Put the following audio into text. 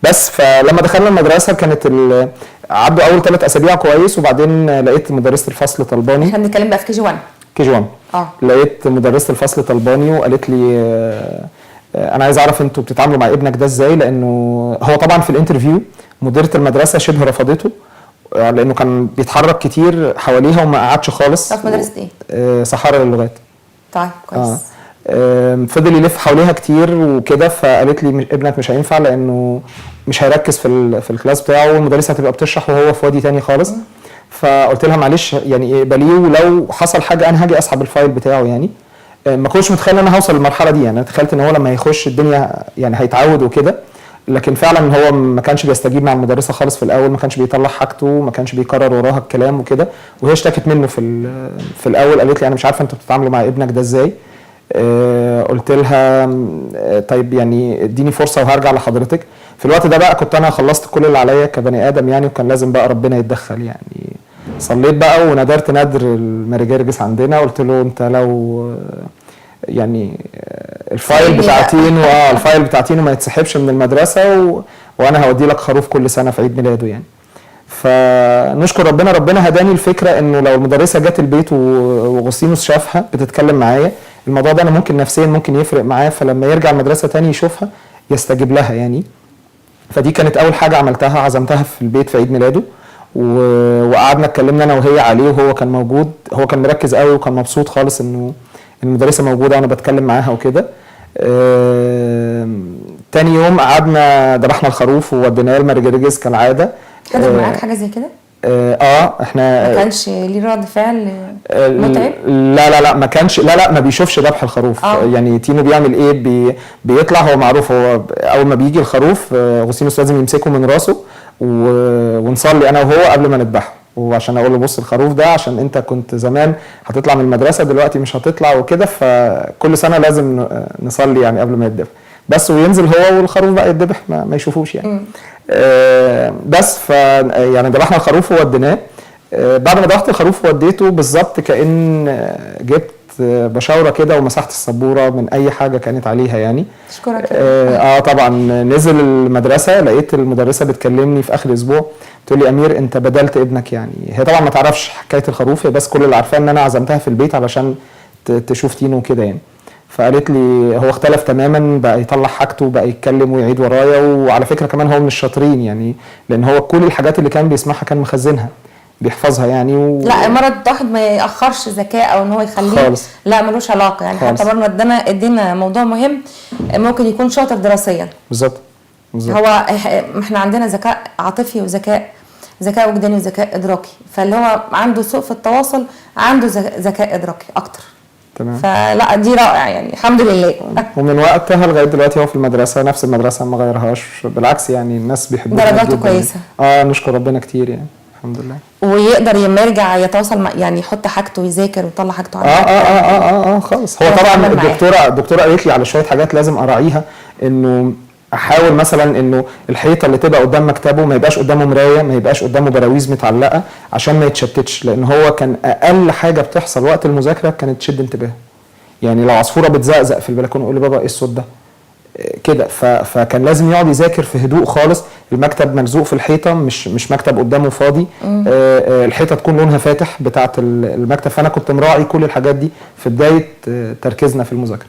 بس فلما دخلنا المدرسه كانت عدوا اول 3 اسابيع كويس، وبعدين لقيت مدرسه الفصل طلباني. احنا بنتكلم بقى في كي جي 1. كي جي 1. لقيت مدرسه الفصل طلباني وقالت لي انا عايز اعرف انتوا بتتعاملوا مع ابنك ده ازاي، لانه هو طبعا في الانترفيو مديره المدرسه شبه رفضته لانه كان بيتحرك كتير حواليها وما قعدش خالص. في مدرسه ايه؟ سحاره للغات. طيب كويس. فضل يلف حواليها كتير وكده، فقالت لي ابنك مش هينفع لانه مش هيركز في الكلاس بتاعه، والمدرسه هتبقى بتشرح وهو في وادي تاني خالص. فقلت لها معلش يعني اقبليه، ولو حصل حاجه انا هاجي اسحب الفايل بتاعه يعني. ما كنتش متخيل ان انا هوصل للمرحله دي، يعني انا تخيلت ان هو لما يخش الدنيا يعني هيتعود وكده، لكن فعلا هو ما كانش بيستجيب مع المدرسه خالص في الاول، ما كانش بيطلع حاجته، ما كانش بيكرر وراها الكلام وكده، وهي اشتكت منه في الاول. قالت لي انا مش عارفه انتوا بتتعاملوا مع ابنك ده ازاي. قلت لها طيب يعني اديني فرصه وهرجع لحضرتك. في الوقت ده بقى كنت انا خلصت كل اللي عليا كبني ادم يعني، وكان لازم بقى ربنا يتدخل يعني. صليت بقى وندرت ندر الماري جرجس عندنا، قلت له انت لو يعني الفايل بتاع تينو ما يتسحبش من المدرسه وانا هودي لك خروف كل سنه في عيد ميلاده يعني. فنشكر ربنا هداني الفكره انه لو المدرسه جت البيت واغسطينوس شافها بتتكلم معايا، الموضوع ده انا ممكن نفسيا ممكن يفرق معاه، فلما يرجع المدرسه تاني يشوفها يستجيب لها يعني. فدي كانت اول حاجه عملتها، عزمتها في البيت في عيد ميلاده وقعدنا اتكلمنا انا وهي عليه، وهو كان موجود. هو كان مركز قوي وكان مبسوط خالص انه المدرسه موجوده وانا بتكلم معاها وكده. تاني يوم قعدنا ذبحنا الخروف ووديناه لماري جرجس كالعاده. حضر معاك حاجه زي كده؟ احنا ما كانش ليه رد فعل متعب؟ لا ما كانش، لا ما بيشوفش ذبح الخروف. يعني تينو بيعمل ايه؟ بيطلع، هو معروف، هو اول ما بيجي الخروف اغسطينوس لازم يمسكه من راسه ونصلي انا وهو قبل ما نذبحه، وعشان اقول له بص الخروف ده عشان انت كنت زمان هتطلع من المدرسه دلوقتي مش هتطلع وكده، فكل سنه لازم نصلي يعني قبل ما يتذبح بس، وينزل هو والخروف بقى يتذبح ما يشوفوش يعني. بس يعني ذبحنا الخروف ووديناه. بعد ما ذبحت الخروف وديته بالظبط كأن جبت بشاوره كده ومسحت السبوره من اي حاجه كانت عليها يعني. اشكرك. طبعا نزل المدرسه لقيت المدرسه بتكلمني في اخر اسبوع تقول لي امير انت بدلت ابنك يعني. هي طبعا ما تعرفش حكايه الخروف، هي بس كل اللي عارفاه ان انا عزمتها في البيت علشان تشوف تينو كده يعني. فقالت لي هو اختلف تماما، بقى يطلع حاجته بقى يتكلم ويعيد ورايا، وعلى فكره كمان هو من الشاطرين يعني، لان هو كل الحاجات اللي كان بيسمعها كان مخزنها بيحفظها يعني. لا مرض واحد ما ياخرش ذكاء او ان هو يخليه خالص. لا ملوش علاقه يعني خالص. حتى برضه ادينا موضوع مهم، ممكن يكون شاطر دراسيا. بالظبط. هو احنا عندنا ذكاء عاطفي وذكاء وجداني وذكاء ادراكي، فاللي هو عنده سوء في التواصل عنده ذكاء ادراكي اكتر. تمام. فلا دي رائع يعني الحمد لله. ومن وقتها لغايه دلوقتي هو في المدرسه، نفس المدرسه ما غيرهاش، بالعكس يعني الناس بيحبوها درجاته كويسه. نشكر ربنا كتير يعني الحمد لله. ويقدر لما يرجع يتواصل مع يعني يحط حاجته ويذاكر ويطلع حاجته على خالص. هو طبعا الدكتوره قالت لي على شويه حاجات لازم اراعيها، انه احاول مثلا انه الحيطه اللي تبقى قدام مكتبه ما يبقاش قدامه مرايه، ما يبقاش قدامه براويز متعلقه عشان ما يتشتتش، لان هو كان اقل حاجه بتحصل وقت المذاكره كانت تشد انتباهه. يعني لو عصفوره بتزقزق في البلكونه يقول لبابا ايه الصوت ده كده، فكان لازم يقعد يذاكر في هدوء خالص. المكتب ملزوق في الحيطه، مش مكتب قدامه فاضي. الحيطه تكون لونها فاتح بتاعه المكتب، فانا كنت مراعي كل الحاجات دي في بدايه تركيزنا في المذاكره.